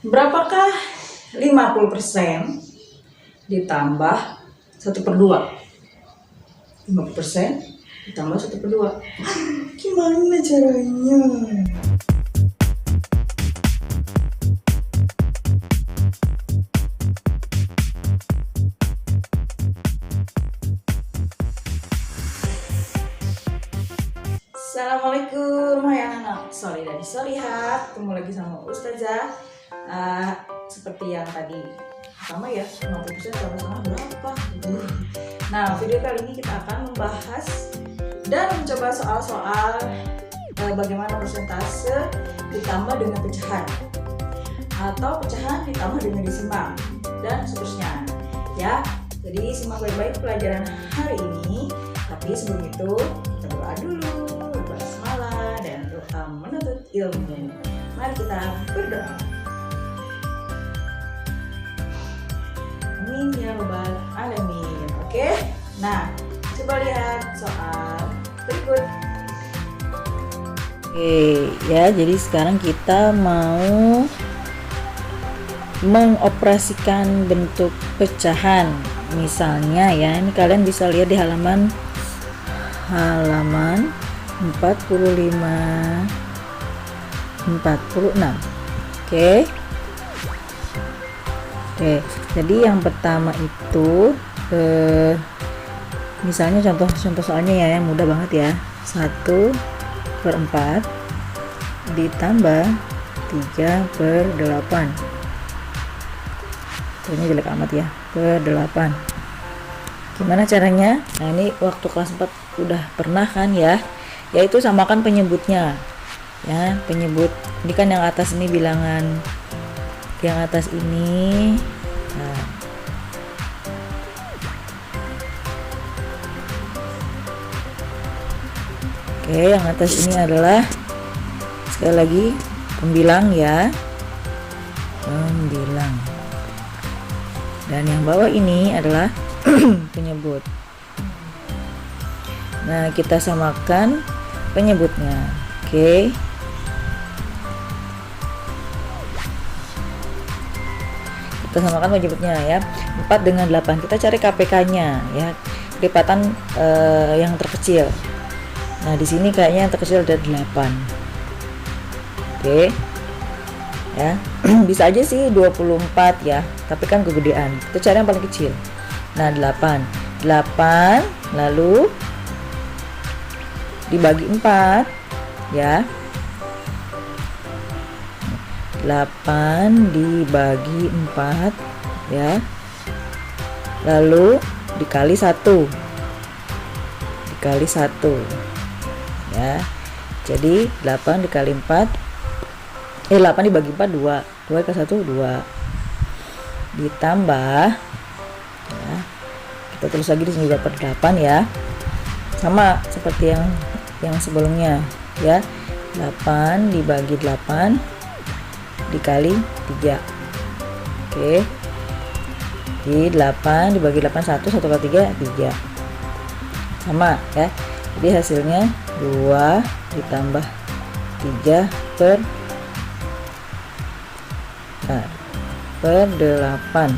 Berapakah 50% ditambah 1/2? 50% ditambah 1/2. Gimana caranya? Assalamualaikum, hai anak-anak Soli dan Solihat. Ketemu lagi sama Ustazah. Seperti yang tadi sama ya, 50% sama-sama berapa? Nah, video kali ini kita akan membahas dan mencoba soal-soal bagaimana persentase ditambah dengan pecahan atau pecahan ditambah dengan desimal dan seterusnya ya. Jadi simak baik-baik pelajaran hari ini. Tapi sebelum itu kita berdoa dulu, bersemangat dan doa menuntut ilmu. Mari kita berdoa. Amin ya rabbal alamin. Oke. Nah, coba lihat soal berikut. Oke ya, jadi sekarang kita mau mengoperasikan bentuk pecahan. Misalnya ya, ini kalian bisa lihat di halaman 45 46. Oke, jadi yang pertama itu misalnya contoh soalnya ya, yang mudah banget ya. 1/4 ditambah 3/8. Ini jelek amat ya, per 8. Gimana caranya? Nah, ini waktu kelas 4 udah pernah kan ya, yaitu samakan penyebutnya ya. Penyebut ini kan yang atas ini bilangan, yang atas ini nah, oke, yang atas ini adalah sekali lagi pembilang ya, pembilang, dan yang bawah ini adalah penyebut. Nah, kita samakan penyebutnya. Oke. Kita samakan penyebutnya ya. 4 dengan 8. Kita cari KPK-nya ya. Kelipatan yang terkecil. Nah, di sini kayaknya yang terkecil ada 8. Oke. Ya. Bisa aja sih 24 ya, tapi kan kegedean. Kita cari yang paling kecil. Nah, 8 lalu dibagi 4 ya. 8 dibagi 4 ya, lalu dikali 1 ya. Jadi 8 dikali 4 8 dibagi 4 2 ke 1 2 ditambah ya, kita tulis lagi di sini juga per 8 ya, sama seperti yang sebelumnya ya. 8 dibagi 8 dikali 3. Oke, di 8 dibagi 8 1 kali 3 3, sama ya. Jadi hasilnya 2 ditambah 3 per 8.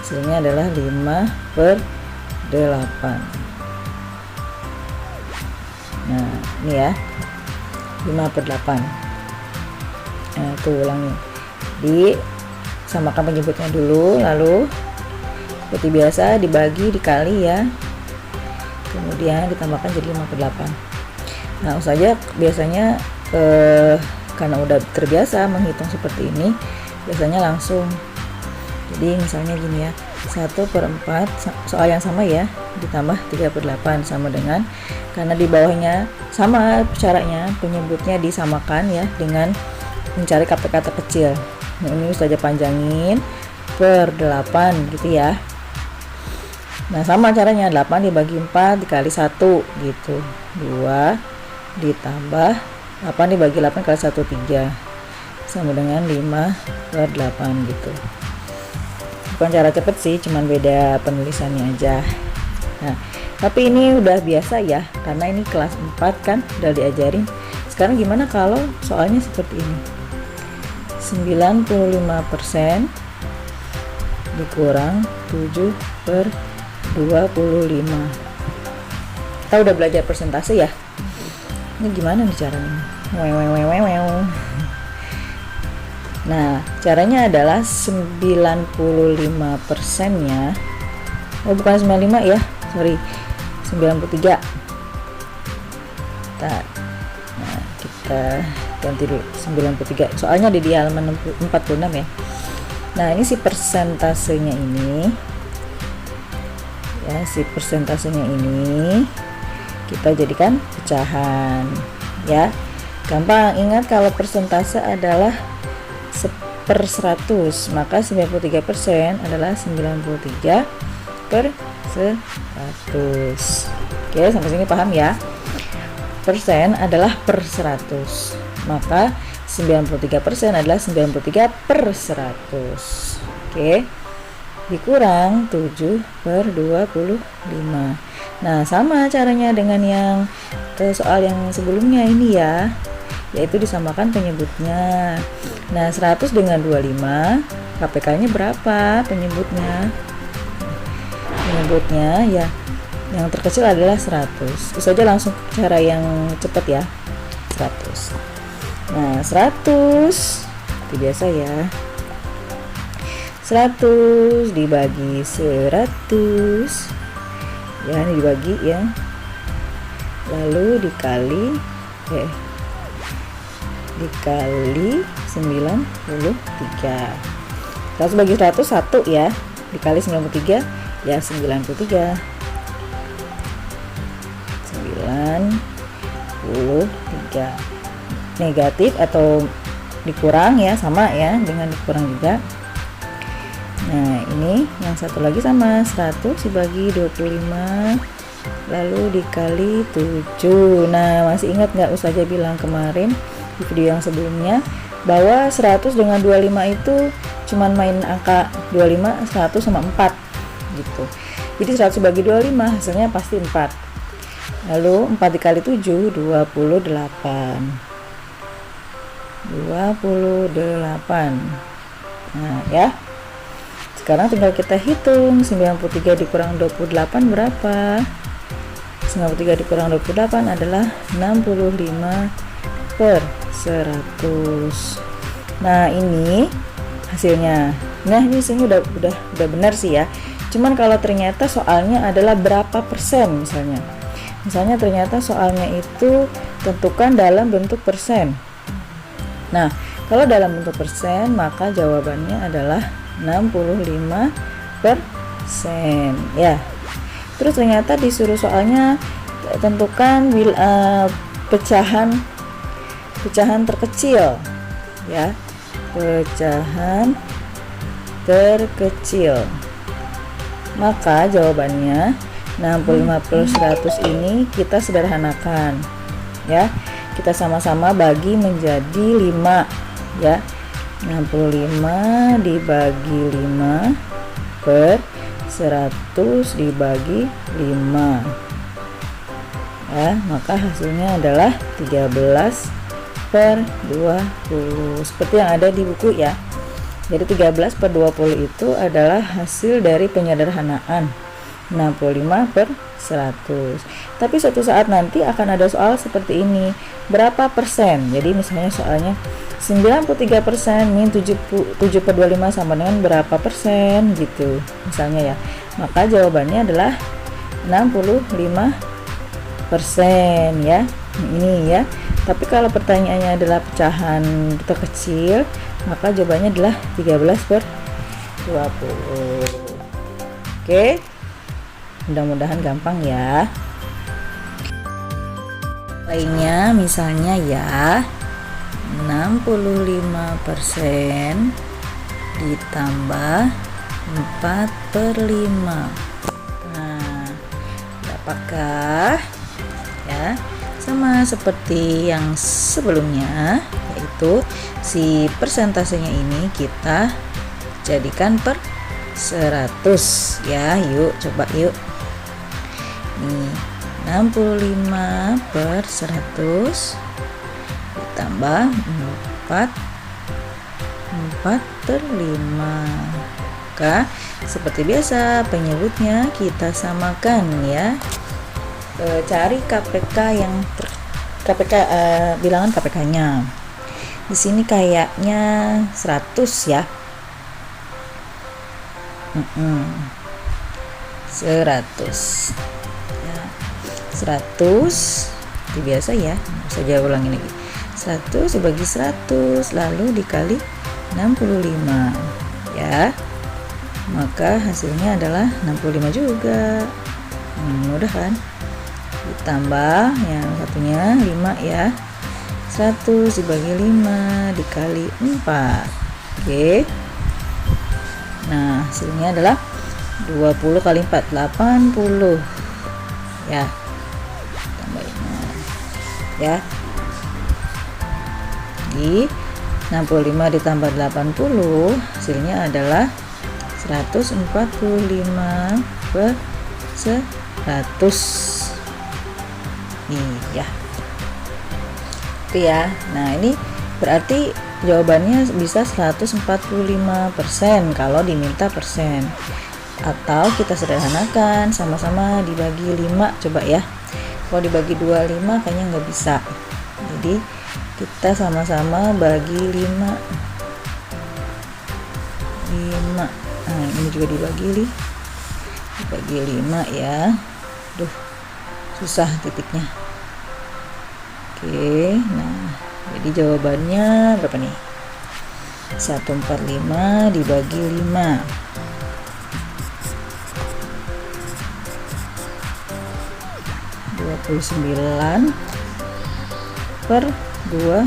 Hasilnya adalah 5/8. Nah, ini ya, 5/8. Nah, itu ulangi. Disamakan penyebutnya dulu, lalu seperti biasa dibagi dikali ya. Kemudian ditambahkan jadi 5/8. Nah, saja biasanya karena udah terbiasa menghitung seperti ini, biasanya langsung. Jadi misalnya gini ya, 1/4 soal yang sama ya, ditambah 3/8 sama dengan, karena di bawahnya sama caranya, penyebutnya disamakan ya dengan mencari KPK terkecil. Nah, ini saja panjangin per 8 gitu ya. Nah, sama caranya, 8 dibagi 4 dikali 1 gitu, 2 ditambah 8 dibagi 8 kali 1 3 sama dengan 5/8 gitu. Bukan cara cepet sih, cuman beda penulisannya aja. Nah, tapi ini udah biasa ya, karena ini kelas 4 kan udah diajarin. Sekarang gimana kalau soalnya seperti ini? 95% dikurang 7/25. Kita udah belajar persentase ya. Ini gimana nih caranya? Nah, caranya adalah 95%-nya. Oh, bukan 95 ya. Sorry. 93. Nah, kita ganti dulu 93. Soalnya ada di halaman 46 ya. Nah, ini si persentasenya ini. Ya, si persentasenya ini kita jadikan pecahan ya. Gampang, ingat kalau persentase adalah per 100, maka 93% adalah 93/100. Oke, sampai sini paham ya? Persen adalah per 100, maka 93% adalah 93/100. Oke, dikurang 7/25. Nah, sama caranya dengan yang soal yang sebelumnya ini ya, yaitu disamakan penyebutnya. Nah, 100 dengan 25, KPK-nya berapa penyebutnya? Penyebutnya ya, yang terkecil adalah 100. Bisa aja langsung cara yang cepat ya, 100. Nah, 100 itu biasa ya. 100 dibagi 100 ya, ini dibagi ya, lalu dikali 93. 100 bagi 100 1 ya, dikali 93 ya 93. 93 negatif atau dikurang ya, sama ya dengan dikurang juga. Nah, ini yang satu lagi sama, 100 dibagi 25 lalu dikali 7. Nah, masih ingat nggak Ustazah bilang kemarin di video yang sebelumnya bahwa 100 dengan 25 itu cuman main angka 25, 100 sama 4 gitu. Jadi 100 bagi 25 hasilnya pasti 4. Lalu 4 dikali 7 28. Nah, ya. Sekarang tinggal kita hitung 93 dikurang 28 berapa? 93 dikurang 28 adalah 65/100. Nah, ini hasilnya. Nah, ini hasilnya udah benar sih ya. Cuman kalau ternyata soalnya adalah berapa persen misalnya. Misalnya ternyata soalnya itu tentukan dalam bentuk persen. Nah, kalau dalam bentuk persen maka jawabannya adalah 65% ya. Terus ternyata disuruh soalnya tentukan pecahan terkecil ya, pecahan terkecil, maka jawabannya 65/100 ini kita sederhanakan ya, kita sama-sama bagi menjadi 5 ya. 65 dibagi 5 per 100 dibagi 5 ya, maka hasilnya adalah 13/20 seperti yang ada di buku ya. Jadi 13/20 itu adalah hasil dari penyederhanaan 65/100. Tapi suatu saat nanti akan ada soal seperti ini, berapa persen. Jadi misalnya soalnya 93% min 7/25 sama dengan berapa persen gitu misalnya ya, maka jawabannya adalah 65% ya, ini ya. Tapi kalau pertanyaannya adalah pecahan terkecil, maka jawabannya adalah 13/20. Oke, mudah-mudahan gampang ya. Lainnya misalnya ya, 65% ditambah 4/5. Nah, apakah ya sama seperti yang sebelumnya, yaitu si persentasenya ini kita jadikan per 100 ya. Yuk coba yuk. Nih, 65/100 ditambah 4/5. Maka seperti biasa penyebutnya kita samakan ya. Cari KPK yang bilangan KPK-nya. Di sini kayaknya 100 ya. 100 ya. 100 seperti biasa ya. Saja ulangin lagi. 100 dibagi 100 lalu dikali 65 ya. Maka hasilnya adalah 65 juga. Mudah kan? Ditambah yang satunya 5 ya. 100 dibagi 5 dikali 4. Oke. Nah, hasilnya adalah 20 kali 4 80 ya. Tambahin ya. Di 65 ditambah 80 hasilnya adalah 145/100. Iya. Itu ya. Nah, ini berarti jawabannya bisa 145% kalau diminta persen. Atau kita sederhanakan sama-sama dibagi 5 coba ya. Kalau dibagi 25 kayaknya nggak bisa. Jadi kita sama-sama bagi 5. Nah, ini juga dibagi 5 ya. Duh, susah titiknya. Oke, nah jadi jawabannya berapa nih? 145 dibagi 5. 29/20.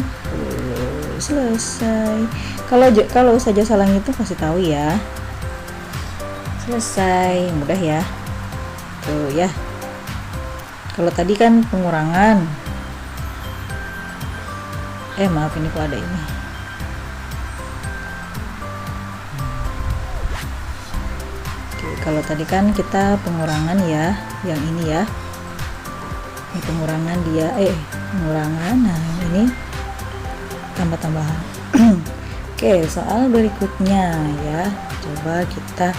Selesai. Kalau saja salah itu kasih tahu ya. Selesai, mudah ya. Tuh ya. Kalau tadi kan pengurangan. Maaf ini kok ada ini. Oke, kalau tadi kan kita pengurangan ya, yang ini ya. Ini pengurangan dia, pengurangan. Nah, ini tambah-tambahan. Oke, soal berikutnya ya. Coba kita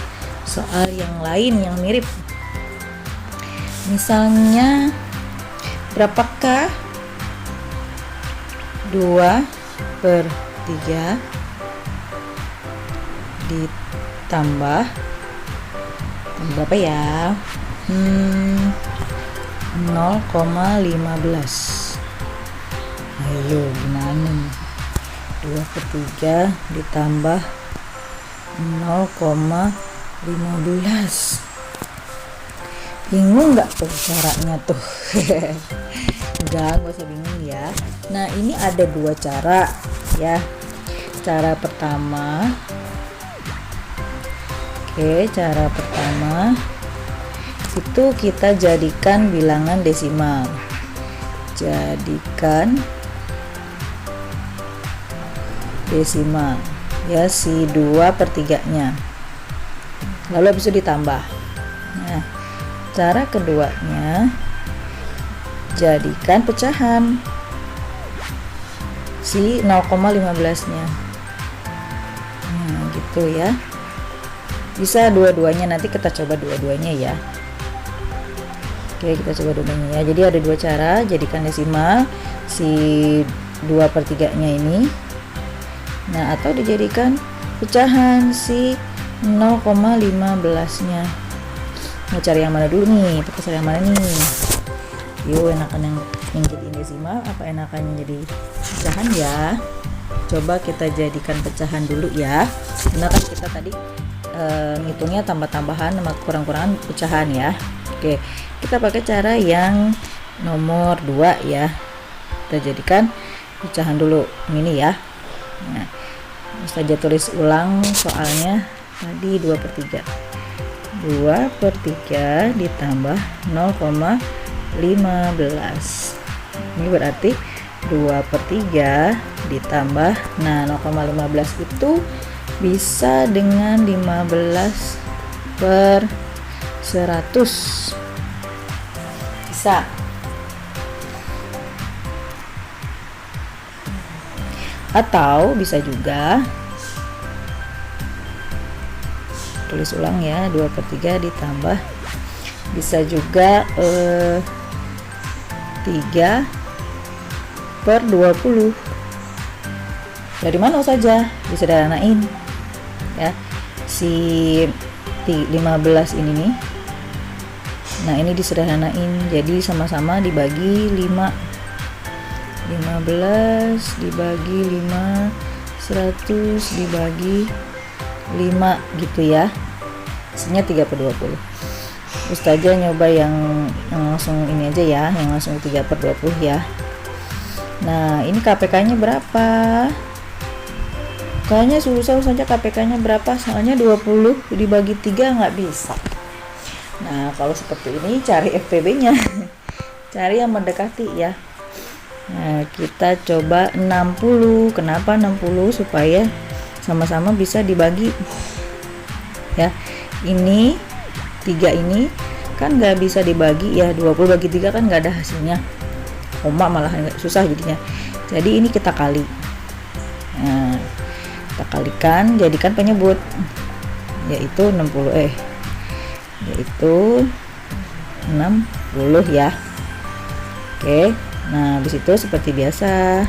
soal yang lain yang mirip. Misalnya berapakah 2/3 ditambah berapa ya? 0,15. Ayo gimana nih? 2/3 ditambah 0,15. Bingung nggak tuh caranya tuh? Enggak usah bingung ya. Nah, ini ada dua cara ya. Cara pertama, cara pertama itu kita jadikan bilangan desimal. Jadikan desimal ya, si 2/3-nya. Lalu habis itu ditambah. Nah, cara keduanya jadikan pecahan si 0,15-nya. Nah, gitu ya. Bisa dua-duanya, nanti kita coba dua-duanya ya. Oke, kita coba dua-duanya ya. Jadi ada dua cara, jadikan desimal si 2/3-nya ini. Nah, atau dijadikan pecahan si 0,15-nya. Mau cari yang mana dulu nih? Pakai cara yang mana nih? Yuk, enakan yang jadiin desimal apa enakan yang jadi pecahan ya? Coba kita jadikan pecahan dulu ya. Karena kan kita tadi ngitungnya tambah-tambahan sama kurang-kurangan pecahan ya. Oke, kita pakai cara yang nomor 2 ya. Kita jadikan pecahan dulu ini ya. Nah, saja tulis ulang soalnya tadi 2/3. 2/3 ditambah 0,15. Ini berarti 2/3 ditambah, nah 0,15 itu bisa dengan 15/100. Bisa. Atau bisa juga tulis ulang ya, 2/3 ditambah, bisa juga 3/20. Dari mana saja disederhanain ya, si 15 ini nih. Nah ini disederhanain, jadi sama-sama dibagi 5. 15 dibagi 5, 100 dibagi 5 gitu ya, hasilnya 3/20. Ustazah nyoba yang langsung ini aja ya, yang langsung 3/20 ya. Nah ini KPK nya berapa? Kayaknya susah saja KPK nya berapa, soalnya 20 dibagi 3 nggak bisa. Nah kalau seperti ini cari FPB nya cari yang mendekati ya. Nah kita coba 60. Kenapa 60? Supaya sama-sama bisa dibagi ya. Ini 3 ini kan nggak bisa dibagi ya, 20 bagi 3 kan nggak ada hasilnya, koma malah susah jadinya. Jadi ini kita kali, nah kita kalikan jadikan penyebut, yaitu 60 yaitu 60 ya. Oke, nah habis itu seperti biasa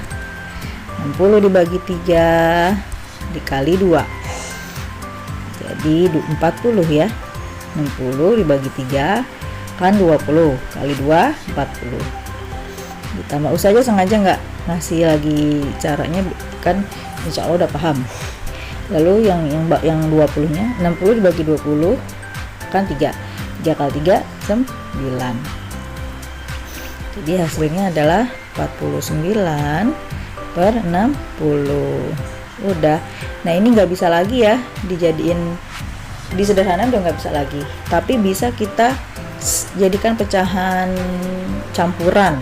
60 dibagi 3 dikali 2 jadi 40 ya. 60 dibagi 3 kan 20 kali 2 40. Ditambah saja, sengaja nggak ngasih lagi caranya kan, insya Allah udah paham. Lalu yang 20 nya 60 dibagi 20 kan 3 kali 3 9. Jadi hasilnya adalah 49/60. Udah. Nah ini nggak bisa lagi ya dijadiin, di sederhana udah nggak bisa lagi, tapi bisa kita jadikan pecahan campuran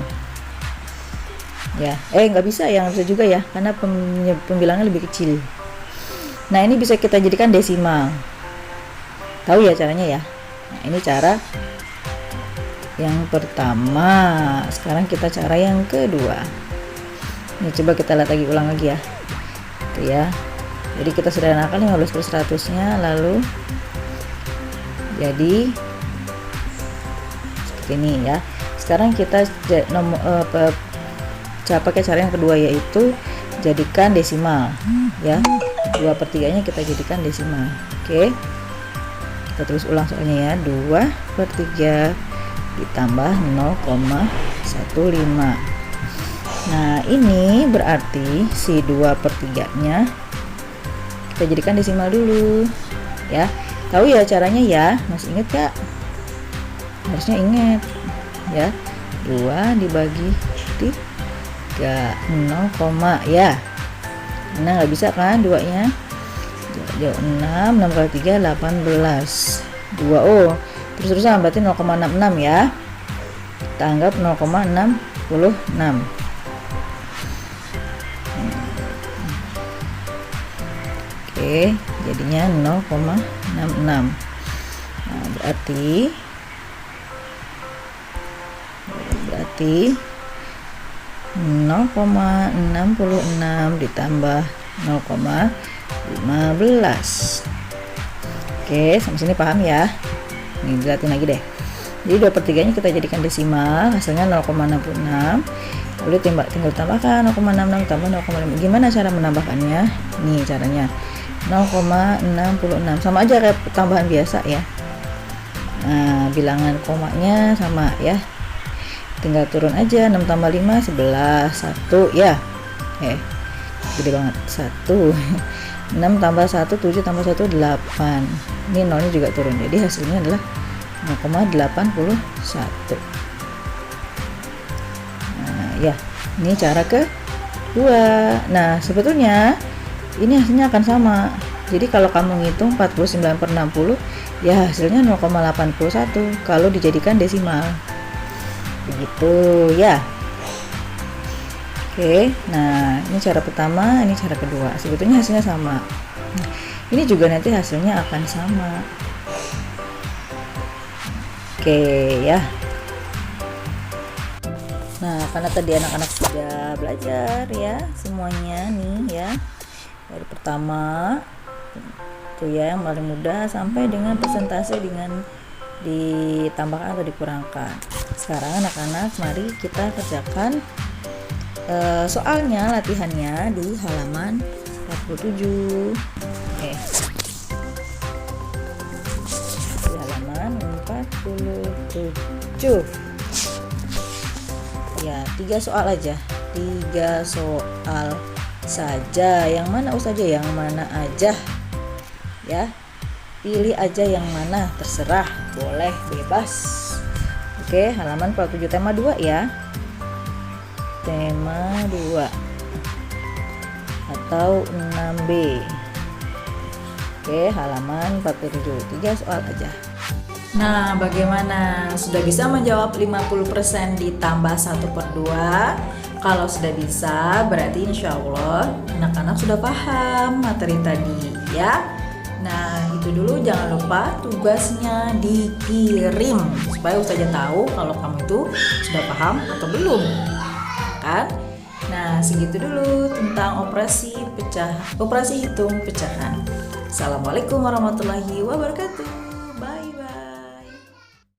ya. Nggak bisa ya, nggak bisa juga ya, karena pembilangnya lebih kecil. Nah ini bisa kita jadikan desimal, tahu ya caranya ya. Nah ini cara yang pertama. Sekarang kita cara yang kedua. Ini coba kita lihat lagi, ulang lagi ya. Itu ya. Jadi kita sederhanakan 15/100 nya, lalu jadi seperti ini ya. Sekarang kita pakai cara yang kedua, yaitu jadikan desimal ya. 2/3 nya kita jadikan desimal. Oke, kita tulis ulang soalnya ya. 2/3 ditambah 0,15. Nah ini berarti si 2/3 nya kita jadikan desimal dulu ya. Tahu ya caranya ya, masih inget gak? Harusnya inget ya. 2 dibagi 3 0, ya. Nah nggak bisa kan 2 nya. 6 kali 3 18. 2 terus-terusan berarti 0,66 ya. Kita anggap 0,66. Oke, jadinya 0,66. Nah, berarti 0,66 ditambah 0,15. Oke, sampai sini paham ya? Nih dilihatin lagi deh. Jadi 2/3 nya kita jadikan desimal, hasilnya 0,66. Lalu tinggal tambahkan 0,66 tambah 0,5. Gimana cara menambahkannya? Nih caranya 0,66, sama aja kayak tambahan biasa ya. Nah bilangan komanya sama ya, tinggal turun aja. 6 tambah 5 11 1 ya. Gede banget 1. 6 tambah 1 7 tambah 1 8. Ini nolnya juga turun, jadi hasilnya adalah 0,81. Nah ya, ini cara kedua. Nah sebetulnya ini hasilnya akan sama. Jadi kalau kamu ngitung 49/60 ya hasilnya 0,81 kalau dijadikan desimal. Begitu ya. Oke, nah ini cara pertama, ini cara kedua. Sebetulnya hasilnya sama. Ini juga nanti hasilnya akan sama. Oke ya. Nah, karena tadi anak-anak sudah belajar ya semuanya nih ya. Dari pertama Itu ya yang paling mudah, sampai dengan persentase dengan ditambahkan atau dikurangkan. Sekarang anak-anak mari kita kerjakan soalnya, latihannya di halaman 47. Oke. Di halaman 47. Ya, 3 soal aja. 3 soal saja. Yang mana saja? Yang mana aja? Ya. Pilih aja yang mana, terserah, boleh, bebas. Oke, halaman 47 tema 2 ya. Tema 2 atau 6B. Oke, halaman 47, 3 soal aja. Nah, bagaimana? Sudah bisa menjawab 50% ditambah 1/2? Kalau sudah bisa, berarti insya Allah anak-anak sudah paham materi tadi ya. Nah, itu dulu, jangan lupa tugasnya dikirim supaya Ustazah tahu kalau kamu itu sudah paham atau belum. Kan? Nah, segitu dulu tentang operasi hitung pecahan. Assalamualaikum warahmatullahi wabarakatuh.